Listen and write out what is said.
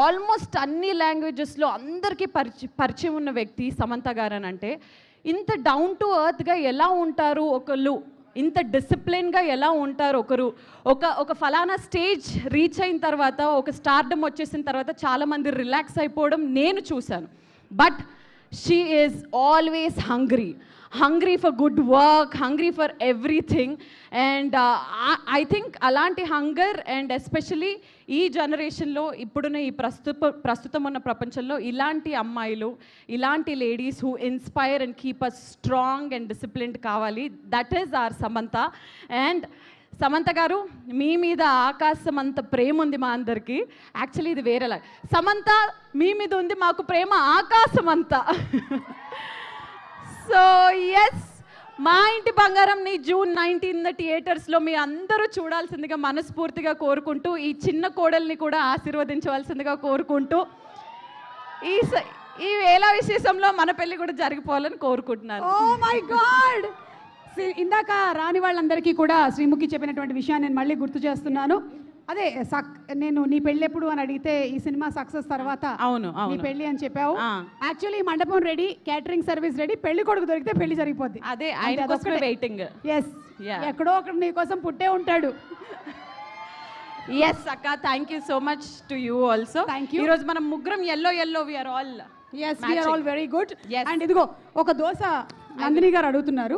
Almost అన్ని లాంగ్వేజెస్లో అందరికీ పరిచయం ఉన్న వ్యక్తి సమంత గారు అని అంటే, ఇంత డౌన్ టు ఎర్త్గా ఎలా ఉంటారు ఒకళ్ళు, ఇంత డిసిప్లిన్గా ఎలా ఉంటారు ఒకరు, ఒక ఫలానా స్టేజ్ రీచ్ అయిన తర్వాత, ఒక స్టార్డమ్ వచ్చేసిన తర్వాత చాలామంది రిలాక్స్ అయిపోవడం నేను చూశాను. But she is always hungry for good work, hungry for everything, and I think అలాంటి హంగర్ అండ్ ఎస్పెషలీ ఈ జనరేషన్లో ఇప్పుడున్న ఈ ప్రస్తుతం ఉన్న ప్రపంచంలో ఇలాంటి అమ్మాయిలు, ఇలాంటి ladies who inspire and keep us strong and disciplined కావాలి. That is our Samantha. అండ్ సమంత గారు, మీ మీద ఆకాశం అంత ప్రేమ ఉంది మా అందరికీ. యాక్చువల్లీ ఇది వేరేలా, సమంత మీ మీద ఉంది మాకు ప్రేమ ఆకాశం అంతా. సో ఎస్, మా ఇంటి బంగారంని June 19 థియేటర్స్లో మీ అందరూ చూడాల్సిందిగా మనస్ఫూర్తిగా కోరుకుంటూ, ఈ చిన్న కోడల్ని కూడా ఆశీర్వదించవలసిందిగా కోరుకుంటూ, ఈ వేళ విశేషంలో మన పెళ్లి కూడా జరిగిపోవాలని కోరుకుంటున్నాను. Oh my God! ఇందాక రాని వాళ్ళందరికీ కూడా శ్రీముఖి చెప్పినటువంటి విషయాన్ని నేను మళ్ళీ గుర్తు చేస్తున్నాను. అదే నేను నీ పెళ్ళి ఎప్పుడు అని అడిగితే ఈ సినిమా సక్సెస్ తర్వాత అవును నీ పెళ్లి అని చెప్పావు. యాక్చువల్లీ మండపం రెడీ, క్యాటరింగ్ సర్వీస్ రెడీ, పెళ్లి కొడుకు దొరికితే పెళ్లి జరిగిపోద్ది. అదే ఆయన కోసమే వెయిటింగ్. ఎస్, ఎక్కడో ఒకటి నీ కోసం పుట్టే ఉంటాడు. ఎస్ అక్క, thank you so much to you also. Thank you. ఈరోజు మనం ముగ్గురం yellow we are all very good. And ఇదిగో ఒక దోశ నందిని గారు అడుగుతున్నారు.